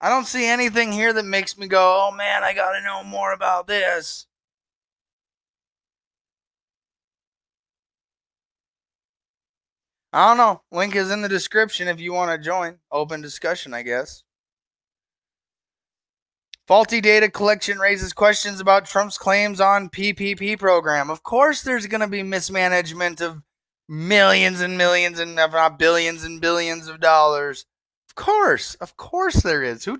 Speaker 6: don't see anything here that makes me go, oh man, I gotta know more about this. I don't know. Link is in the description if you want to join. Open discussion, I guess. Faulty data collection raises questions about Trump's claims on PPP program. Of course there's going to be mismanagement of millions and millions and if not billions and billions of dollars. Of course there is. Who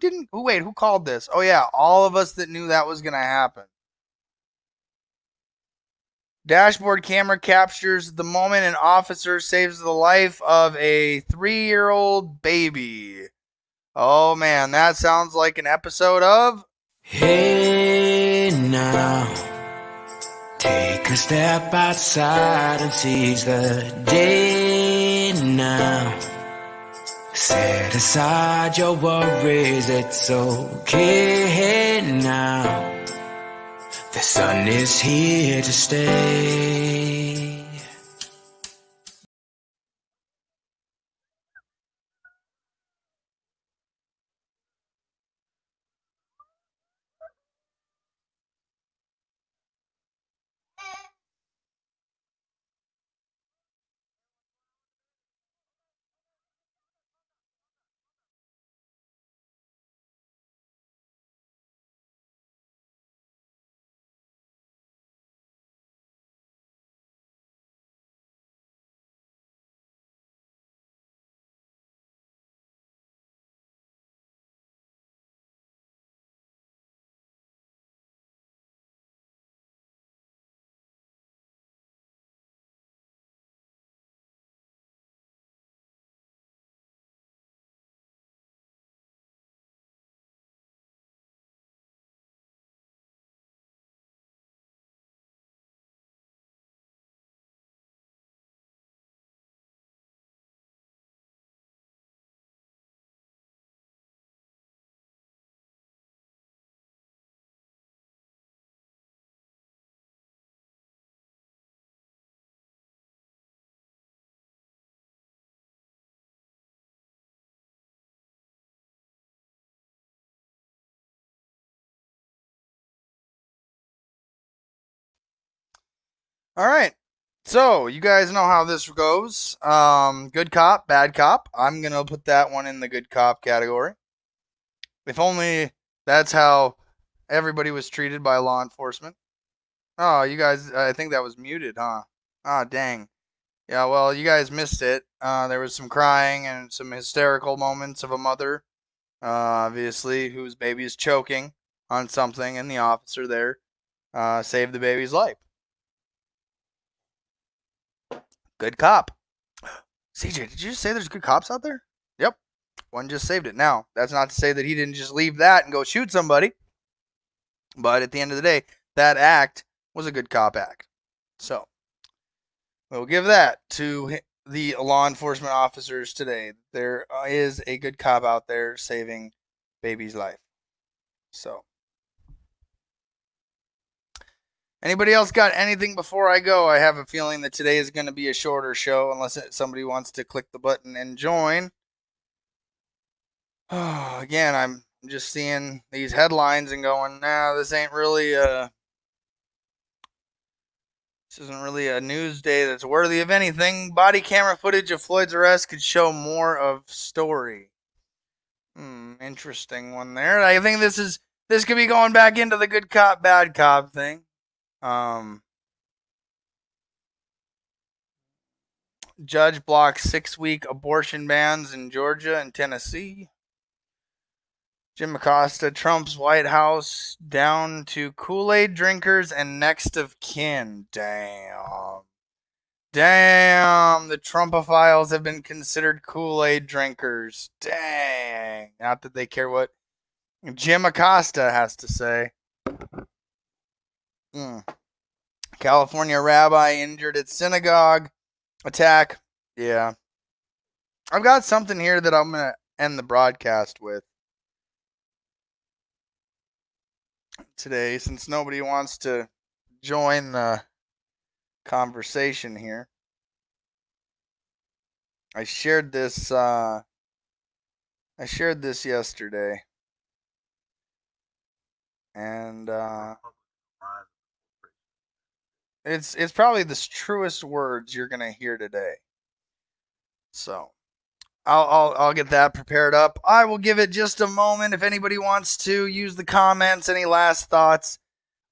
Speaker 6: called this? Oh yeah, all of us that knew that was going to happen. Dashboard camera captures the moment an officer saves the life of a 3-year-old baby. Oh man, that sounds like an episode of
Speaker 4: Hey now,
Speaker 8: Take a step outside and seize the day now. Set aside your worries, it's okay now. The sun is here to stay.
Speaker 6: All right. So, you guys know how this goes. Good cop, bad cop. I'm going to put that one in the good cop category. If only that's how everybody was treated by law enforcement. Oh, you guys, I think that was muted, huh? Ah, dang. Yeah, well, you guys missed it. There was some crying and some hysterical moments of a mother, obviously, whose baby is choking on something, and the officer there saved the baby's life. Good cop. CJ, did you just say there's good cops out there? Yep. One just saved it. Now, that's not to say that he didn't just leave that and go shoot somebody. But at the end of the day, that act was a good cop act. So, we'll give that to the law enforcement officers today. There is a good cop out there saving baby's life. So, anybody else got anything before I go? I have a feeling that today is going to be a shorter show unless somebody wants to click the button and join. Again, I'm just seeing these headlines and going, nah, this isn't really a news day that's worthy of anything. Body camera footage of Floyd's arrest could show more of story. Interesting one there. I think this could be going back into the good cop, bad cop thing. Judge blocks 6-week abortion bans in Georgia and Tennessee. Jim Acosta, Trump's White House down to Kool-Aid drinkers and next of kin. Damn, the Trumpophiles have been considered Kool-Aid drinkers. Dang. Not that they care what Jim Acosta has to say. California rabbi injured at synagogue attack. Yeah. I've got something here that I'm going to end the broadcast with today, since nobody wants to join the conversation here. I shared this yesterday, and it's probably the truest words you're gonna hear today. So I'll get that prepared up. I will give it just a moment if anybody wants to use the comments. Any last thoughts?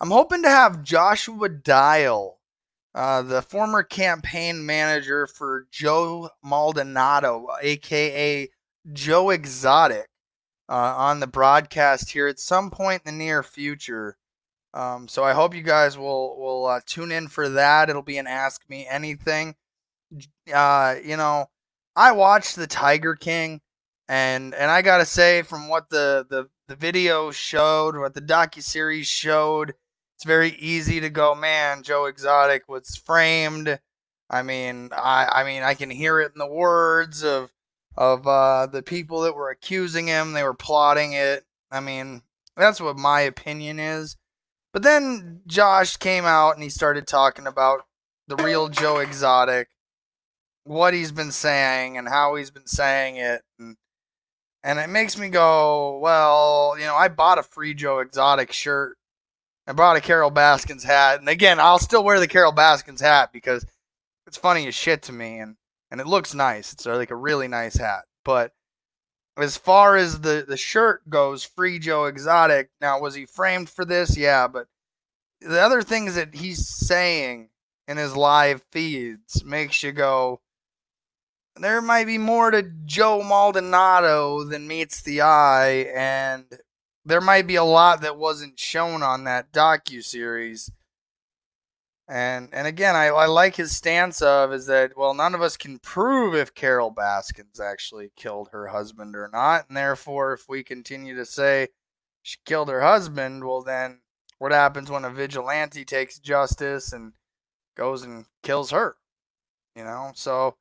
Speaker 6: I'm hoping to have Joshua Dial, the former campaign manager for Joe Maldonado, aka Joe Exotic, on the broadcast here at some point in the near future. So I hope you guys will tune in for that. It'll be an Ask Me Anything. I watched the Tiger King, and I gotta say, from what the video showed, what the docuseries showed, it's very easy to go, man, Joe Exotic was framed. I mean, I can hear it in the words of the people that were accusing him. They were plotting it. I mean, that's what my opinion is. But then Josh came out and he started talking about the real Joe Exotic, what he's been saying and how he's been saying it. And it makes me go, well, you know, I bought a free Joe Exotic shirt. I bought a Carol Baskins hat. And again, I'll still wear the Carol Baskins hat because it's funny as shit to me. And it looks nice. It's like a really nice hat. But as far as the shirt goes, free Joe Exotic. Now, was he framed for this? Yeah, but the other things that he's saying in his live feeds makes you go, there might be more to Joe Maldonado than meets the eye, and there might be a lot that wasn't shown on that docuseries. And again, I like his stance of is that, well, none of us can prove if Carol Baskins actually killed her husband or not. And therefore, if we continue to say she killed her husband, well, then what happens when a vigilante takes justice and goes and kills her? You know, so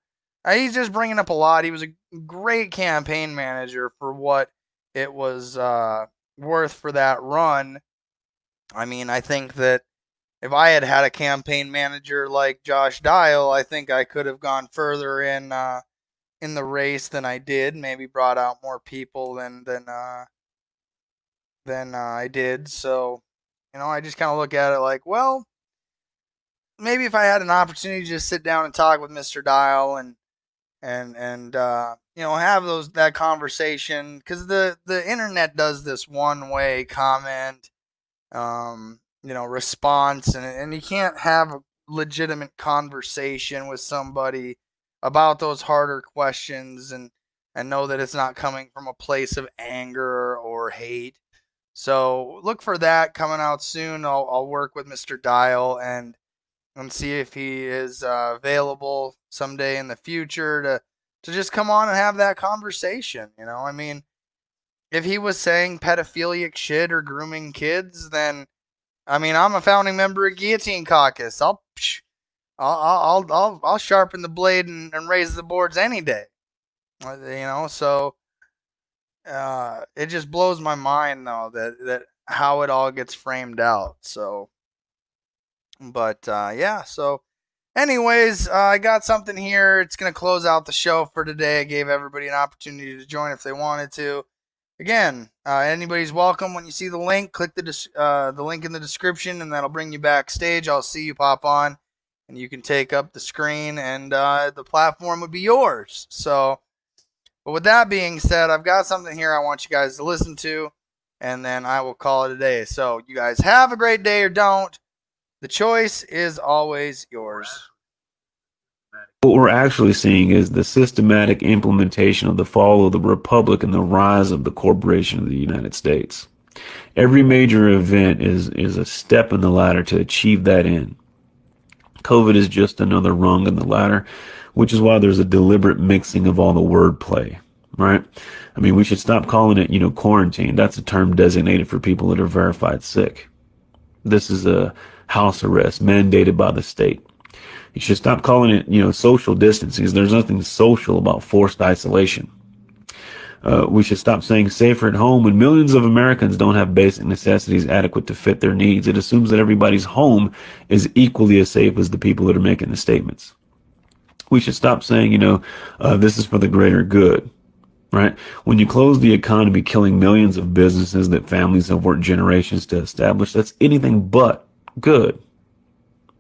Speaker 6: he's just bringing up a lot. He was a great campaign manager for what it was worth for that run. I mean, I think that if I had had a campaign manager like Josh Dial, I think I could have gone further in the race than I did. Maybe brought out more people than I did. So, you know, I just kind of look at it like, well, maybe if I had an opportunity to just sit down and talk with Mr. Dial and you know, have that conversation, because the internet does this one way comment, you know, response, and you can't have a legitimate conversation with somebody about those harder questions and know that it's not coming from a place of anger or hate. So look for that coming out soon. I'll work with Mr. Dial and see if he is available someday in the future to just come on and have that conversation. You know, I mean, if he was saying pedophilic shit or grooming kids, then I mean, I'm a founding member of Guillotine Caucus. I'll sharpen the blade and raise the boards any day. You know, so it just blows my mind though that how it all gets framed out. So, but yeah. So, anyways, I got something here. It's gonna close out the show for today. I gave everybody an opportunity to join if they wanted to. Again, anybody's welcome. When you see the link, click the link in the description, and that'll bring you backstage. I'll see you pop on, and you can take up the screen, and the platform would be yours. So, but with that being said, I've got something here I want you guys to listen to, and then I will call it a day. So, you guys have a great day or don't. The choice is always yours.
Speaker 9: What we're actually seeing is the systematic implementation of the fall of the Republic and the rise of the corporation of the United States. Every major event is a step in the ladder to achieve that end. COVID is just another rung in the ladder, which is why there's a deliberate mixing of all the wordplay, right? I mean, we should stop calling it, quarantine. That's a term designated for people that are verified sick. This is a house arrest mandated by the state. You should stop calling it, social distancing. There's nothing social about forced isolation. We should stop saying safer at home when millions of Americans don't have basic necessities adequate to fit their needs. It assumes that everybody's home is equally as safe as the people that are making the statements. We should stop saying, this is for the greater good, right? When you close the economy, killing millions of businesses that families have worked generations to establish, that's anything but good.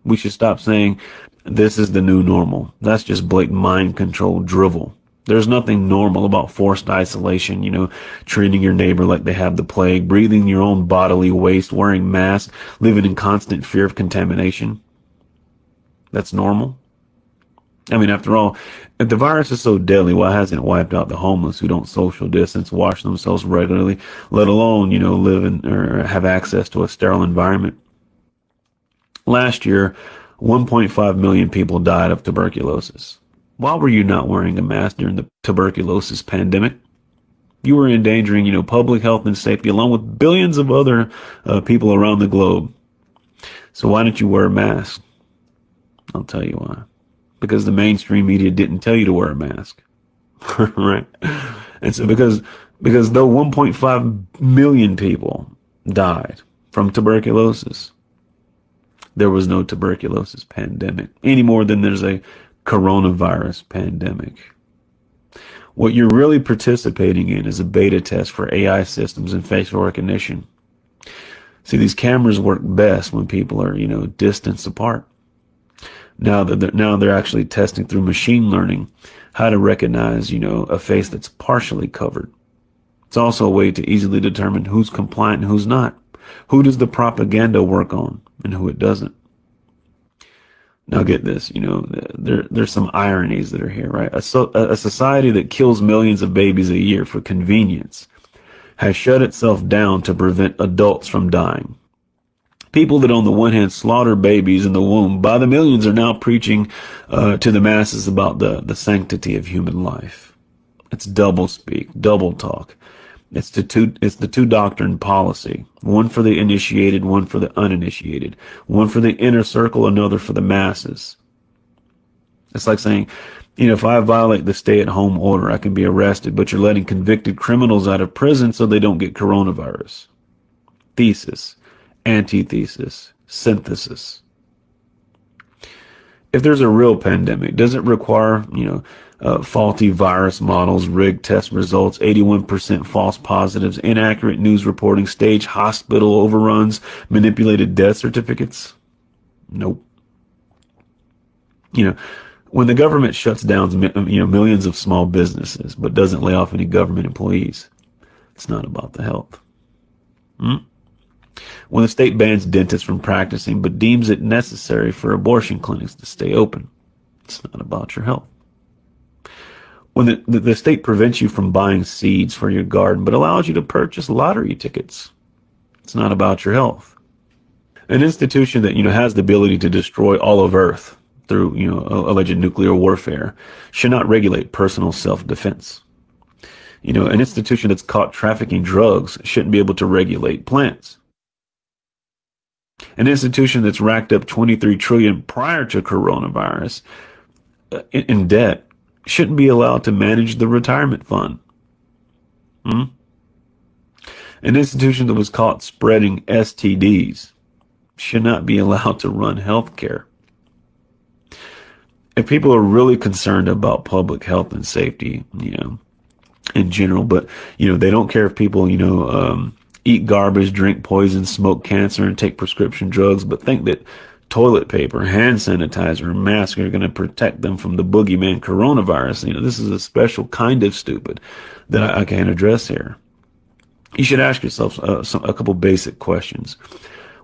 Speaker 9: We should stop saying this is the new normal. That's just blatant mind control drivel. There's nothing normal about forced isolation, treating your neighbor like they have the plague, breathing your own bodily waste, wearing masks, living in constant fear of contamination. That's normal. I mean, after all, if the virus is so deadly, why hasn't it wiped out the homeless who don't social distance, wash themselves regularly, let alone, live in or have access to a sterile environment? Last year, 1.5 million people died of tuberculosis. Why were you not wearing a mask during the tuberculosis pandemic? You were endangering, public health and safety along with billions of other people around the globe. So why don't you wear a mask? I'll tell you why. Because the mainstream media didn't tell you to wear a mask. Right? And so because though 1.5 million people died from tuberculosis, there was no tuberculosis pandemic any more than there's a coronavirus pandemic. What you're really participating in is a beta test for AI systems and facial recognition. See, these cameras work best when people are, distance apart. Now they're actually testing through machine learning how to recognize, a face that's partially covered. It's also a way to easily determine who's compliant and who's not. Who does the propaganda work on and who it doesn't? Now get this, there's some ironies that are here, right? A society that kills millions of babies a year for convenience has shut itself down to prevent adults from dying. People that on the one hand slaughter babies in the womb by the millions are now preaching to the masses about the sanctity of human life. It's double speak, double talk. It's the two doctrine policy, one for the initiated, one for the uninitiated, one for the inner circle, another for the masses. It's like saying, if I violate the stay-at-home order, I can be arrested, but you're letting convicted criminals out of prison so they don't get coronavirus. Thesis, antithesis, synthesis. If there's a real pandemic, does it require, faulty virus models, rigged test results, 81% false positives, inaccurate news reporting, staged hospital overruns, manipulated death certificates? Nope. When the government shuts down, millions of small businesses, but doesn't lay off any government employees, it's not about the health. When the state bans dentists from practicing, but deems it necessary for abortion clinics to stay open, it's not about your health. When the state prevents you from buying seeds for your garden, but allows you to purchase lottery tickets, it's not about your health. An institution that, has the ability to destroy all of Earth through, alleged nuclear warfare should not regulate personal self-defense. An institution that's caught trafficking drugs shouldn't be able to regulate plants. An institution that's racked up $23 trillion prior to coronavirus in debt shouldn't be allowed to manage the retirement fund. An institution that was caught spreading STDs should not be allowed to run healthcare. If people are really concerned about public health and safety, in general, but, they don't care if people, eat garbage, drink poison, smoke cancer, and take prescription drugs, but think that toilet paper, hand sanitizer, and masks are going to protect them from the boogeyman coronavirus. This is a special kind of stupid that I can't address here. You should ask yourself a couple basic questions.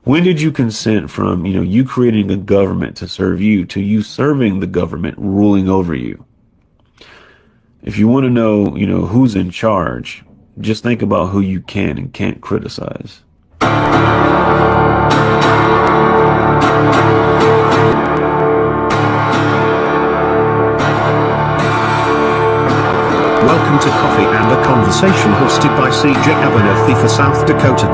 Speaker 9: When did you consent from, you creating a government to serve you to you serving the government ruling over you? If you want to know, who's in charge, just think about who you can and can't criticize.
Speaker 10: Welcome to Coffee and a Conversation hosted by CJ Abernathy for South Dakota